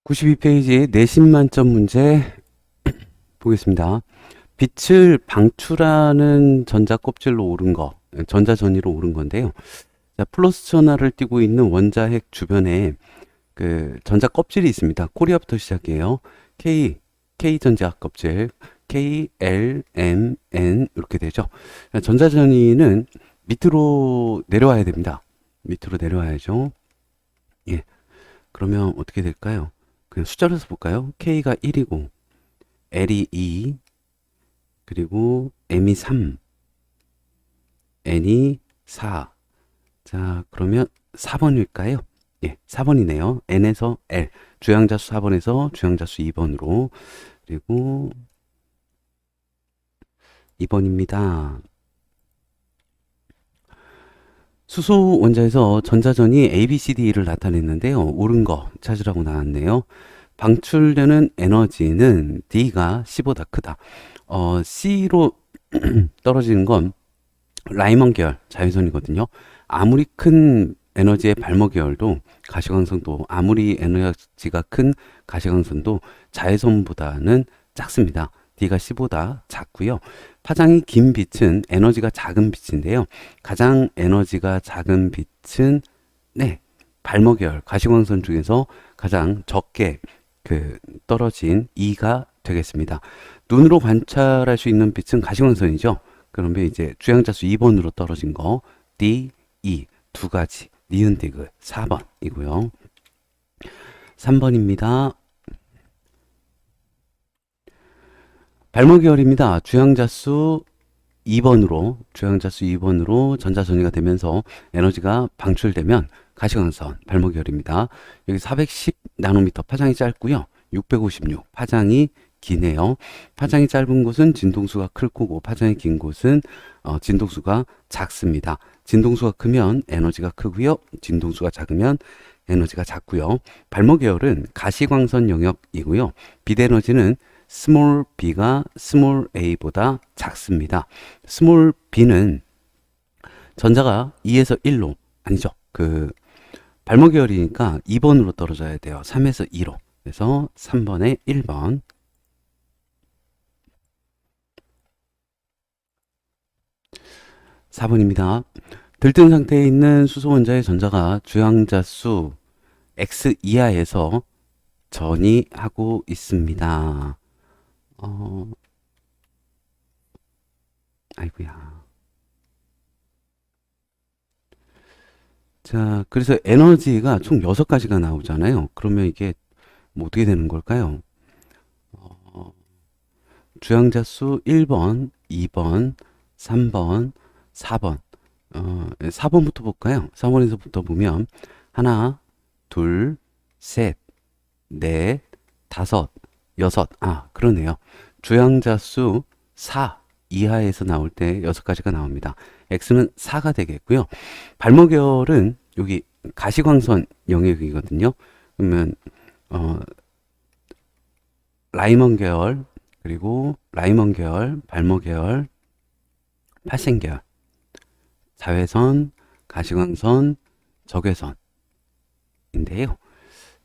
92페이지 내신 만점 문제 보겠습니다. 빛을 방출하는 전자 껍질로 오른 거, 전자 전이로 오른 건데요. 자, 플러스 전하를 띠고 있는 원자핵 주변에 그 전자 껍질이 있습니다. 코리아부터 시작해요. K 전자 껍질, K, L, M, N 이렇게 되죠. 전자 전이는 밑으로 내려와야 됩니다. 밑으로 내려와야죠. 예. 그러면 어떻게 될까요? 그냥 숫자로 볼까요? K가 1이고 L이 2, 그리고 M이 3, N이 4. 자, 그러면 4번일까요? 예, 4번이네요. N에서 L. 주양자수 4번에서 주양자수 2번으로. 그리고 2번입니다. 수소 원자에서 전자전이 A, B, C, D를 나타냈는데요. 옳은 거 찾으라고 나왔네요. 방출되는 에너지는 D가 C보다 크다. C로 떨어지는 건 라이먼 계열 자외선이거든요. 아무리 큰 에너지의 발머 계열도 가시광선도, 아무리 에너지가 큰 가시광선도 자외선보다는 작습니다. D가 C보다 작고요. 파장이 긴 빛은 에너지가 작은 빛인데요. 가장 에너지가 작은 빛은 발머 계열 가시광선 중에서 가장 적게 떨어진 E가 되겠습니다. 눈으로 관찰할 수 있는 빛은 가시광선이죠. 그러면 이제 주양자수 2번으로 떨어진 거 D, E 두 가지 니은 디귿 4번이고요. 3번입니다. 발모 계열입니다. 주양자수 2번으로 전자전이가 되면서 에너지가 방출되면 가시광선 발모 계열입니다. 여기 410 나노미터 파장이 짧고요. 656 파장이 기네요. 파장이 짧은 곳은 진동수가 클 거고 파장이 긴 곳은 진동수가 작습니다. 진동수가 크면 에너지가 크고요. 진동수가 작으면 에너지가 작고요. 발모 계열은 가시광선 영역이고요. 빛 에너지는 스몰 b가 스몰 a보다 작습니다. 스몰 b는 전자가 2에서 1로 아니죠. 발모 계열이니까 2번으로 떨어져야 돼요. 3에서 2로. 그래서 3번에 1번. 4번입니다. 들뜬 상태에 있는 수소 원자의 전자가 주양자수 x 이하에서 전이하고 있습니다. 아이고야. 자, 그래서 에너지가 총 6가지가 나오잖아요. 그러면 이게 뭐 어떻게 되는 걸까요? 주양자수 1번, 2번, 3번, 4번. 4번부터 볼까요? 4번에서부터 보면 하나, 둘, 셋, 넷, 다섯, 여섯. 그러네요. 주양자수 4 이하에서 나올 때 6가지가 나옵니다. X는 4가 되겠고요. 발모 계열은 여기 가시광선 영역이거든요. 그러면 라이먼 계열, 그리고 라이먼 계열, 발모 계열, 파생 계열, 자외선, 가시광선, 적외선인데요.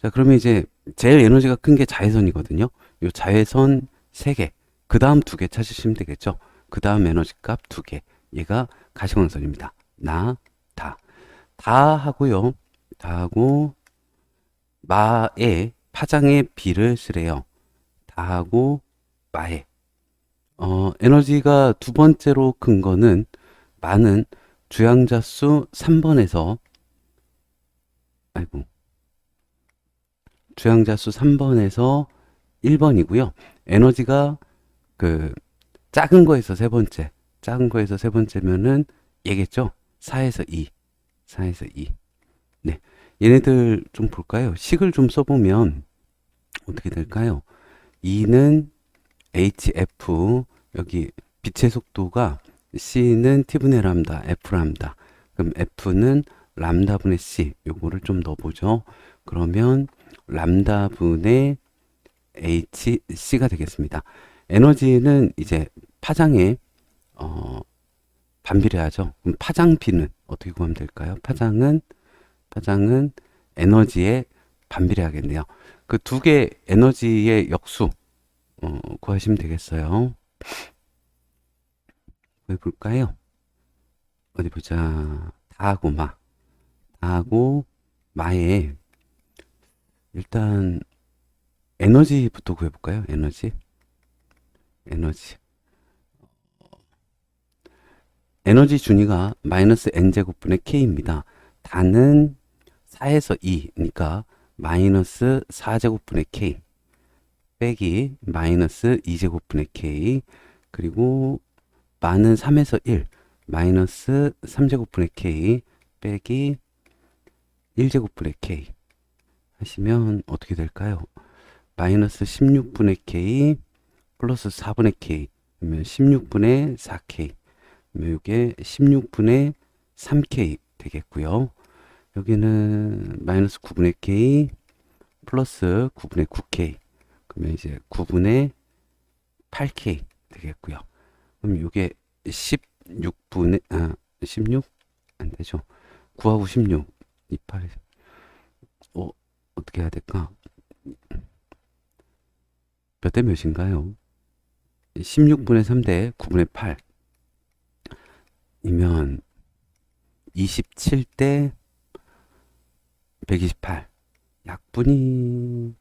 자, 그러면 이제 제일 에너지가 큰 게 자외선이거든요. 이 자외선 3개, 그 다음 2개 찾으시면 되겠죠. 그 다음 에너지 값 2개. 얘가 가시광선입니다. 다 하고요. 다 하고 마에 파장의 비를 쓰래요. 다 하고 마에 에너지가 두 번째로 큰 거는 마는 주양자수 3번에서 주양자수 3번에서 1번이고요. 에너지가 작은 거에서 세 번째면은 얘겠죠. 4에서 2. 네. 얘네들 좀 볼까요? 식을 좀 써보면 어떻게 될까요? E는 HF, 여기 빛의 속도가 C는 T분의 람다, F 람다. 그럼 F는 람다 분의 C. 요거를 좀 넣어보죠. 그러면 람다 분의 HC가 되겠습니다. 에너지는 이제 파장에 반비례하죠. 그럼 파장비는 어떻게 구하면 될까요? 파장은 에너지의 반비례하겠네요. 그 두 개 에너지의 역수 구하시면 되겠어요. 왜 볼까요? 어디 보자. 다하고 마. 다하고 마에 일단 에너지부터 구해볼까요? 에너지. 에너지. 에너지 준위가 마이너스 n제곱분의 k입니다. 다는 4에서 2니까 마이너스 4제곱분의 k 빼기 마이너스 2제곱분의 k 그리고 마는 3에서 1 마이너스 3제곱분의 k 빼기 1제곱분의 k 하시면 어떻게 될까요? 마이너스 16분의 k 플러스 4분의 k 그러면 16분의 4k 그러면 이게 16분의 3k 되겠고요. 여기는 마이너스 9분의 k 플러스 9분의 9k 그러면 이제 9분의 8k 되겠고요. 그럼 이게 16분의 16 안되죠. 9하고 16 28 어떻게 해야 될까? 몇 대 몇인가요? 16분의 3대 9분의 8 이면 27대 128 약분이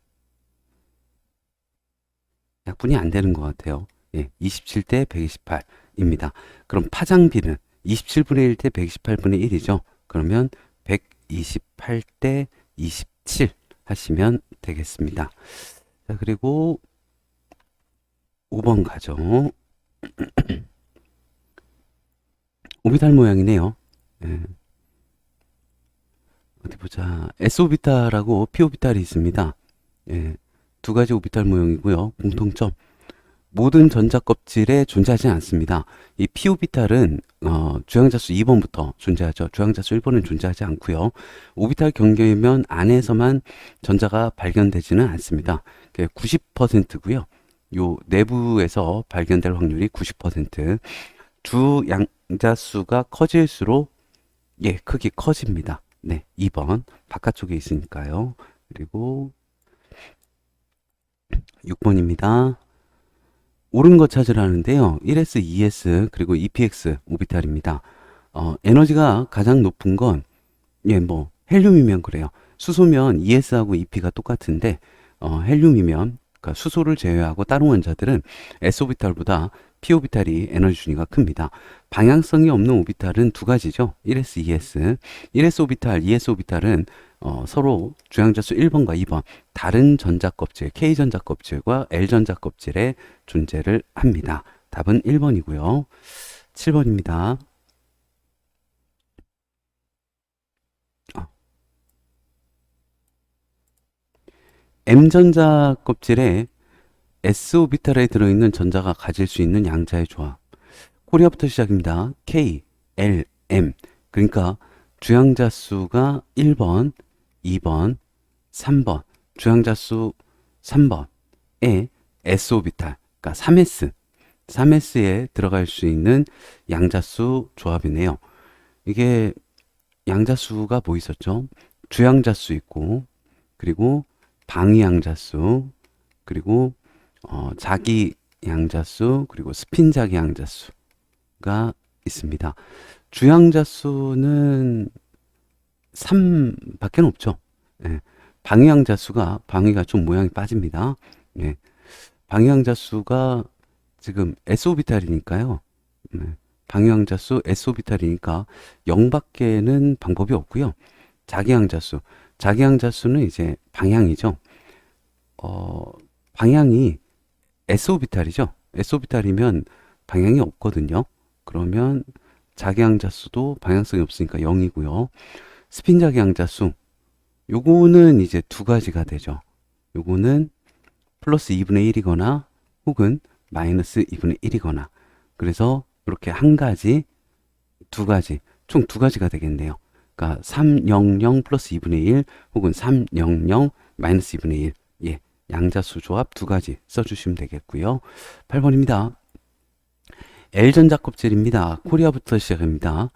안 되는 것 같아요. 예, 27대 128입니다. 그럼 파장비는 27분의 1 대 128분의 1이죠. 그러면 128대 27 하시면 되겠습니다. 자, 그리고 5번 가죠. 오비탈 모양이네요. 예. 어디 보자. S오비탈하고 P오비탈이 있습니다. 예. 두 가지 오비탈 모형이고요. 공통점. 모든 전자 껍질에 존재하지 않습니다. 이 P오비탈은 주양자수 2번부터 존재하죠. 주양자수 1번은 존재하지 않고요. 오비탈 경계면 안에서만 전자가 발견되지는 않습니다. 90%고요. 요 내부에서 발견될 확률이 90%. 주양자수가 커질수록 크기 커집니다. 네, 2번 바깥쪽에 있으니까요. 그리고 6번입니다. 옳은 거 찾으라는데요. 1s, 2s 그리고 2px 오비탈입니다. 에너지가 가장 높은 건 뭐 헬륨이면 그래요. 수소면 2s하고 2p가 똑같은데 헬륨이면 그러니까 수소를 제외하고 다른 원자들은 s오비탈보다 p오비탈이 에너지 준위가 큽니다. 방향성이 없는 오비탈은 두 가지죠. 1s, 2s. 1s 오비탈, 2s 오비탈은 서로 주양자수 1번과 2번 다른 전자껍질, K전자껍질과 L전자껍질의 존재를 합니다. 답은 1번이고요. 7번입니다. M전자 껍질에 S오비탈에 들어있는 전자가 가질 수 있는 양자의 조합. 코리아부터 시작입니다. K, L, M. 그러니까 주양자수가 1번, 2번, 3번. 주양자수 3번에 S오비탈, 그러니까 3S. 3S에 들어갈 수 있는 양자수 조합이네요. 이게 양자수가 뭐 있었죠? 주양자수 있고, 그리고 방위양자수, 그리고 자기 양자수, 그리고 스핀 자기 양자수가 있습니다. 주양자수는 3밖에 없죠. 예. 방위양자수가, 방위가 좀 모양이 빠집니다. 예. 방위양자수가 지금 S오비탈이니까요. 방위양자수 S오비탈이니까 0밖에는 방법이 없고요. 자기양자수. 자기양자수는 이제 방향이죠. 방향이 S오비탈이죠. S오비탈이면 방향이 없거든요. 그러면 자기양자수도 방향성이 없으니까 0이고요. 스핀 자기양자수. 요거는 이제 두 가지가 되죠. 요거는 플러스 2분의 1이거나 혹은 마이너스 2분의 1이거나 그래서 이렇게 한 가지, 두 가지, 총 두 가지가 되겠네요. 그러니까 300 플러스 2분의 1 혹은 300 마이너스 2분의 1 예, 양자수 조합 두 가지 써주시면 되겠고요. 8번입니다. L전자 껍질입니다. 코리아부터 시작합니다.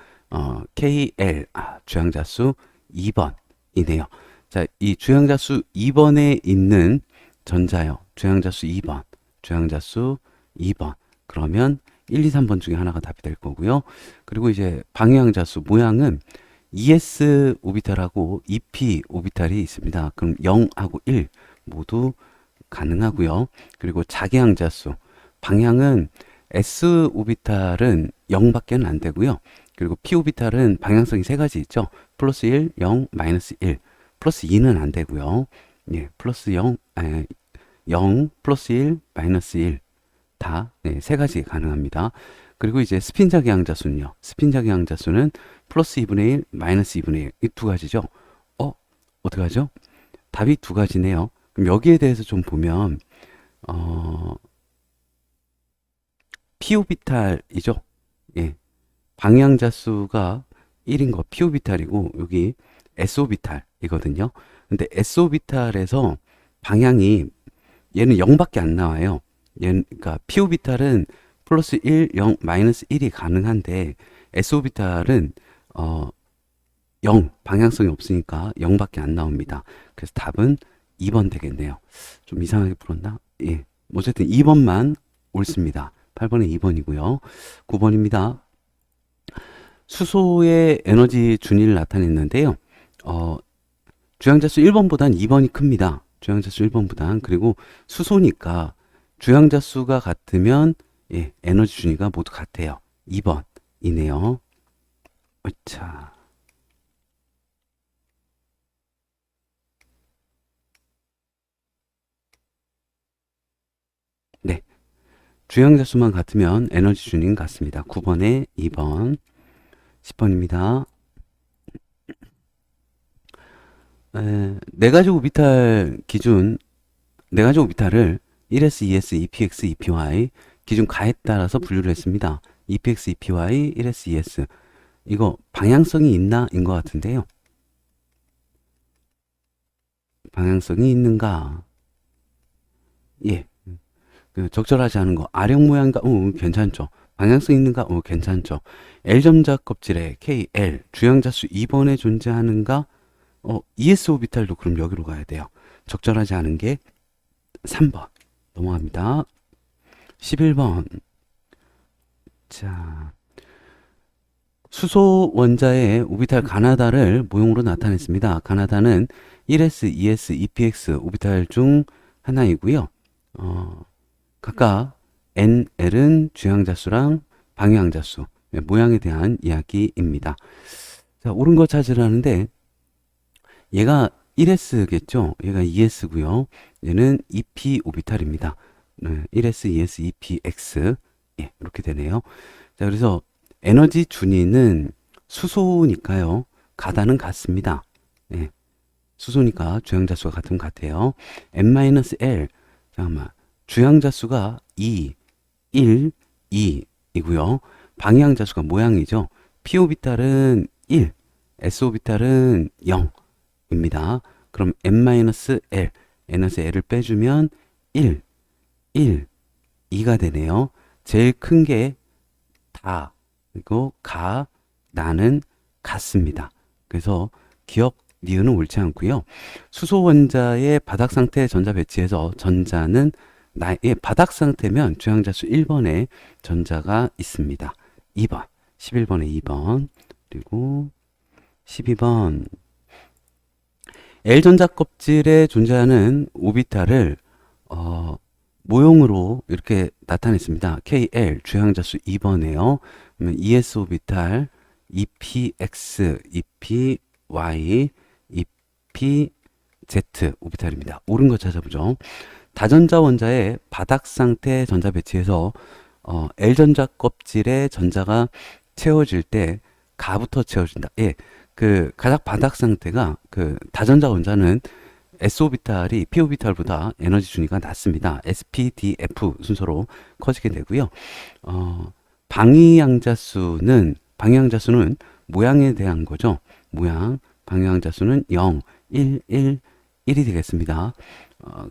KL 주양자수 2번이네요. 자, 이 주양자수 2번에 있는 전자요. 주양자수 2번. 주양자수 2번. 그러면 1, 2, 3번 중에 하나가 답이 될 거고요. 그리고 이제 방향자수 모양은 ES 오비탈하고 EP 오비탈이 있습니다. 그럼 0하고 1 모두 가능하고요. 그리고 자기항자수 방향은 S 오비탈은 0밖에 안 되고요. 그리고 P 오비탈은 방향성이 세 가지 있죠. 플러스 1, 0, 마이너스 1. 플러스 2는 안 되고요. 예, 플러스 0, 0, 플러스 1, 마이너스 1. 다, 네, 세 가지 가능합니다. 그리고 이제 스핀 자기항자수는요. 스핀 자기항자수는 플러스 2분의 1, 마이너스 2분의 1. 이 두 가지죠. 어떻게 하죠? 답이 두 가지네요. 그럼 여기에 대해서 좀 보면, P오비탈이죠. 예. 방향자수가 1인 거 P오비탈이고, 여기 S오비탈이거든요. 근데 S오비탈에서 방향이, 얘는 0밖에 안 나와요. 얘는, 그러니까 P오비탈은 플러스 1, 0, 마이너스 1이 가능한데, S오비탈은, 0, 방향성이 없으니까 0밖에 안 나옵니다. 그래서 답은 2번 되겠네요. 좀 이상하게 풀었나? 예. 어쨌든 2번만 옳습니다. 8번에 2번이고요. 9번입니다. 수소의 에너지 준위를 나타냈는데요. 주양자수 1번보단 2번이 큽니다. 주양자수 1번보단. 그리고 수소니까 주양자수가 같으면 예, 에너지 준위가 모두 같아요. 2번이네요. 자. 네. 주양자수만 같으면 에너지 준위는 같습니다. 9번에 2번. 10번입니다. 네 가지 오비탈 기준, 네 가지 오비탈을 1s, 2s, EPX, EPY 기준 가에 따라서 분류를 했습니다. EPX, EPY, 1s, 2s. 이거 방향성이 있나? 인 것 같은데요. 방향성이 있는가? 예. 그 적절하지 않은 거. 아령 모양인가? 괜찮죠. 방향성 있는가? 괜찮죠. L점자 껍질에 KL, 주양자수 2번에 존재하는가? ES 오비탈도 그럼 여기로 가야 돼요. 적절하지 않은 게 3번. 넘어갑니다. 11번. 자. 수소 원자의 오비탈 가나다를 모형으로 나타냈습니다. 가나다는 1s, 2s, EPX 오비탈 중 하나이고요. 각각 NL은 주양자수랑 방향자수, 모양에 대한 이야기입니다. 자, 옳은 거 찾으라는데 얘가 1s겠죠? 얘가 2s고요. 얘는 EP 오비탈입니다. 1s, 2s, EPX 예, 이렇게 되네요. 자, 그래서 에너지 준위는 수소니까요. 가다는 같습니다. 예, 수소니까 주양자수가 같으면 같아요. n-l 잠깐만 주양자수가 2, 1, 2이고요. 방향자수가 모양이죠. P오비탈은 1, S오비탈은 0입니다. 그럼 n-l, nl을 빼주면 1, 1, 2가 되네요. 제일 큰 게 다, 그리고 가, 나는 같습니다. 그래서 기억, 니은은 옳지 않고요. 수소 원자의 바닥 상태 전자 배치에서 전자는 나의 바닥 상태면 주양자수 1번에 전자가 있습니다. 2번, 11번에 2번, 그리고 12번. L전자 껍질에 존재하는 오비탈을 모형으로 이렇게 나타냈습니다. KL 주양자수 2번에요. 그러면 ES 오비탈, EPX, EPY, EPZ 오비탈입니다. 옳은 거 찾아보죠. 다전자 원자의 바닥 상태 전자 배치에서 L전자 껍질에 전자가 채워질 때 가부터 채워진다. 예, 그 가장 바닥 상태가 그 다전자 원자는 S오비탈이 P오비탈보다 에너지 준위가 낮습니다. SP, D, F 순서로 커지게 되고요. 방위양자수는 모양에 대한 거죠. 모양, 방위양자수는 0, 1, 1, 1이 되겠습니다.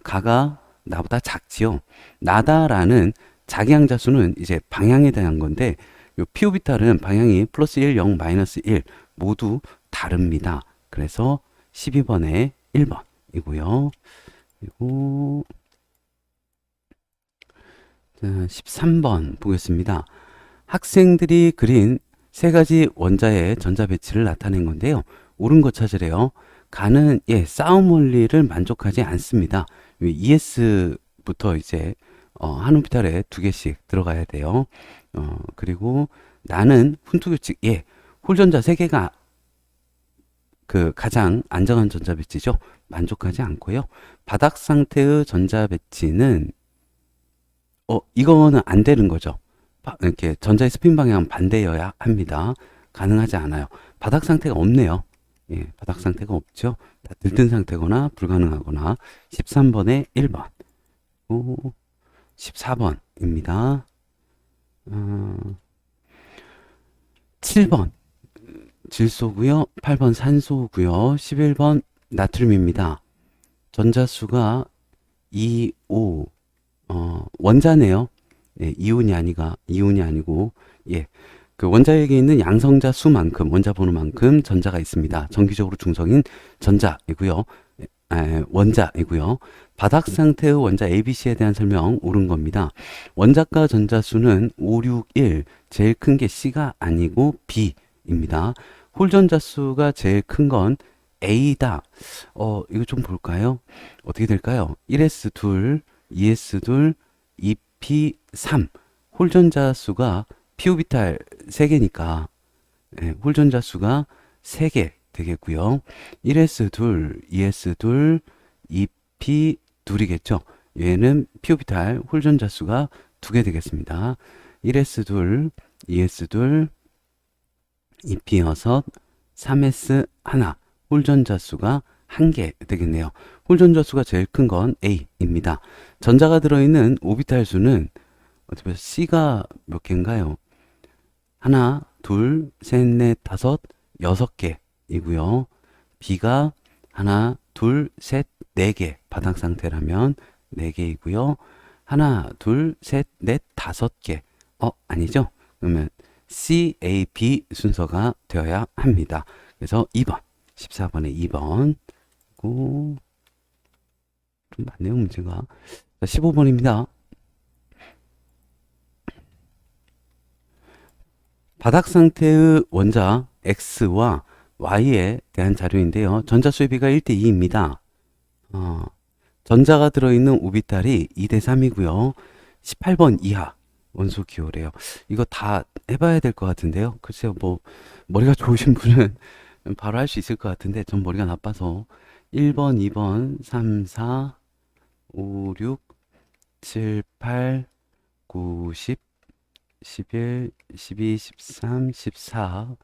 가가 나보다 작지요. 나다라는 자기양자수는 이제 방향에 대한 건데 요 P오비탈은 방향이 플러스 1, 0, 마이너스 1 모두 다릅니다. 그래서 12번에 1번이고요. 그리고 자, 13번 보겠습니다. 학생들이 그린 세 가지 원자의 전자 배치를 나타낸 건데요. 옳은 거 찾으래요. 가는 싸움 원리를 만족하지 않습니다. ES부터 이제 한 오비탈에 두 개씩 들어가야 돼요. 그리고 나는 훈투 규칙 홀전자 세 개가 그 가장 안정한 전자 배치죠. 만족하지 않고요. 바닥 상태의 전자 배치는 이거는 안 되는 거죠. 이렇게 전자의 스핀 방향 반대여야 합니다. 가능하지 않아요. 바닥 상태가 없네요. 바닥 상태가 없죠. 다 들뜬 상태거나 불가능하거나 13번에 1번. 14번입니다. 7번 질소고요. 8번 산소고요. 11번 나트륨입니다. 전자수가 2, 5 원자네요. 이온이 아니고 그 원자에게 있는 양성자 수만큼 원자 번호만큼 전자가 있습니다. 정기적으로 중성인 전자이고요. 원자이고요. 바닥 상태의 원자 ABC에 대한 설명 옳은 겁니다. 원자가 전자 수는 5, 6, 1 제일 큰 게 C가 아니고 B입니다. 홀전자 수가 제일 큰 건 A다. 이거 좀 볼까요? 어떻게 될까요? 1s2 2s2 2p3 홀전자 수가 p오비탈 3개니까 홀전자 수가 3개 되겠고요. 1s2 2s2 2p2이겠죠. 얘는 p오비탈 홀전자 수가 2개 되겠습니다. 1s2 2s2 2p6 3s1 홀전자 수가 1개 되겠네요. 홀전자 수가 제일 큰 건 A입니다. 전자가 들어있는 오비탈 수는 어떻게 보면 C가 몇 개인가요? 하나, 둘, 셋, 넷, 다섯, 6개이고요. B가 하나, 둘, 셋, 4개. 바닥 상태라면 4개이고요. 하나, 둘, 셋, 넷, 5개. 아니죠? 그러면 C, A, B 순서가 되어야 합니다. 그래서 2번, 14번에 2번. 좀 많네요, 문제가. 15번입니다. 바닥 상태의 원자 X와 Y에 대한 자료인데요. 전자 수비가 1대2입니다. 전자가 들어있는 오비탈이 2대3이고요. 18번 이하 원소 기호래요. 이거 다 해봐야 될 것 같은데요. 글쎄요, 뭐 머리가 좋으신 분은 바로 할 수 있을 것 같은데 전 머리가 나빠서 1번, 2번, 3, 4, 5, 6, 7, 8, 9, 10, 11, 12, 13, 14,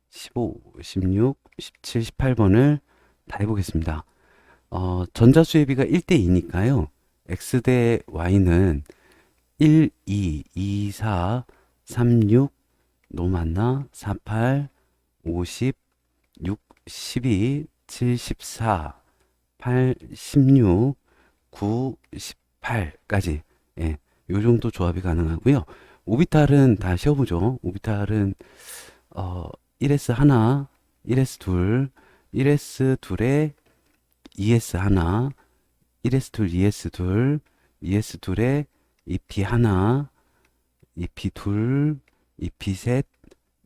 15, 16, 17, 18번을 다 해보겠습니다. 전자 수의 비가 1대2니까요. X 대 Y는 1, 2, 2, 4, 3, 6, 너무 많나? 4, 8, 50, 6, 12, 7, 14, 8, 16, 9, 18까지. 요 정도 조합이 가능하고요. 오비탈은 다 쉬어보죠. 오비탈은 1s 하나, 1s 둘, 1s 둘에 2s 하나, 1s 둘, 2s 둘, 2s 둘에 2p 하나, 2p 둘, 2p 셋,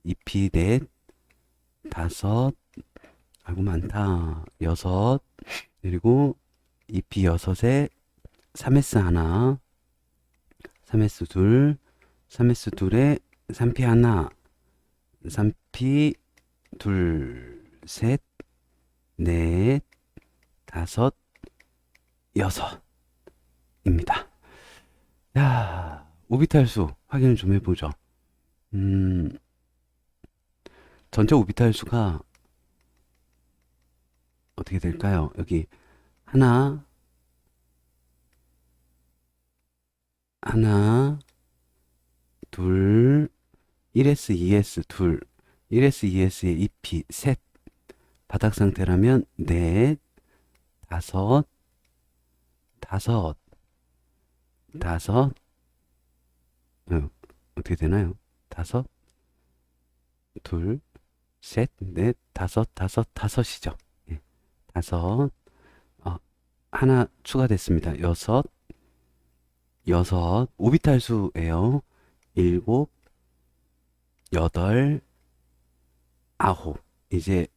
2p 넷, 다섯, 아이고 많다. 여섯, 그리고 2p 여섯에 3s 하나, 3s 둘, 3s 둘에 3p 하나, 3p 둘, 셋, 넷, 다섯, 여섯입니다. 야, 오비탈 수 확인을 좀 해보죠. 전체 오비탈 수가 어떻게 될까요? 여기 하나, 둘, 1s, 2s, 둘, 1s, 2s에 2p, 셋, 바닥 상태라면 넷, 다섯, 어떻게 되나요? 다섯, 둘, 셋, 넷, 다섯이죠. 다섯, 하나 추가됐습니다. 여섯. 오비탈 수예요. 일곱, 여덟, 아홉. 이제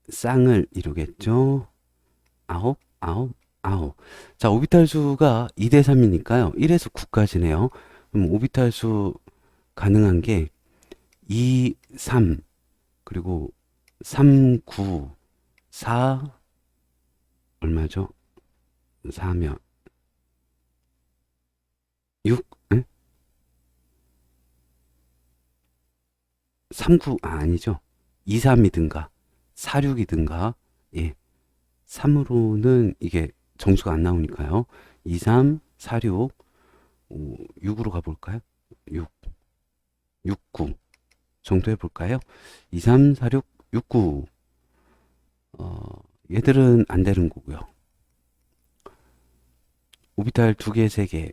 쌍을 이루겠죠. 아홉, 아홉, 아홉. 자, 오비탈 수가 2대 3이니까요. 1에서 9까지네요. 그럼 오비탈 수 가능한 게 2, 3, 그리고 3, 9, 4, 얼마죠? 4면 6, 에? 3, 9, 아니죠. 2, 3이든가 4, 6이든가 예. 3으로는 이게 정수가 안 나오니까요. 2, 3, 4, 6, 6으로 가볼까요? 6, 6, 9 정도 해볼까요? 2, 3, 4, 6, 6, 9. 얘들은 안 되는 거고요. 오비탈 2개, 3개.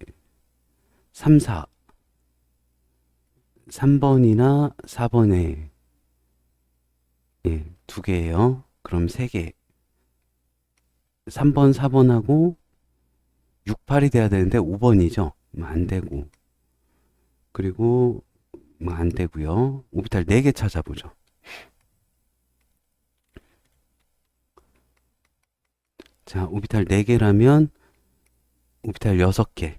3, 4. 3번이나 4번에 예, 2개예요. 그럼 3개. 3번, 4번하고 6, 8이 돼야 되는데 5번이죠. 안 되고. 그리고 안 되고요. 오비탈 4개 찾아보죠. 자, 오비탈 4개라면 오비탈 6개.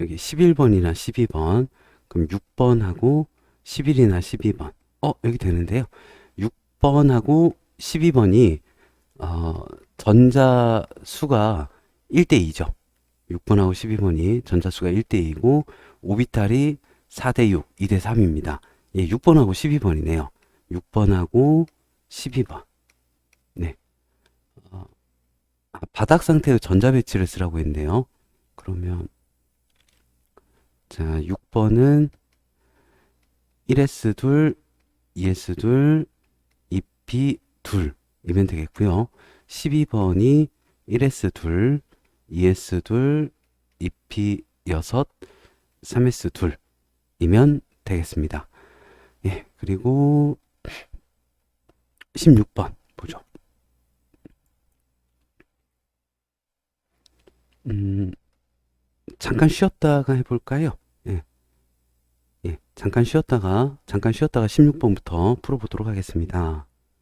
여기 11번이나 12번. 그럼 6번하고 11이나 12번. 여기 되는데요. 6번하고 12번이 전자 수가 1대2죠. 6번하고 12번이 전자 수가 1대2고 오비탈이 4대6, 2대3입니다. 예, 6번하고 12번이네요. 6번하고 12번. 네. 바닥 상태의 전자 배치를 쓰라고 했네요. 그러면 자, 6번은 1S2, 2S2, 2P2 이면 되겠고요. 12번이 1S2, 2S2, 2P6, 3S2 이면 되겠습니다. 예, 그리고 16번 보죠. 잠깐 쉬었다가 해볼까요? 예, 예, 잠깐 쉬었다가 16번부터 풀어보도록 하겠습니다.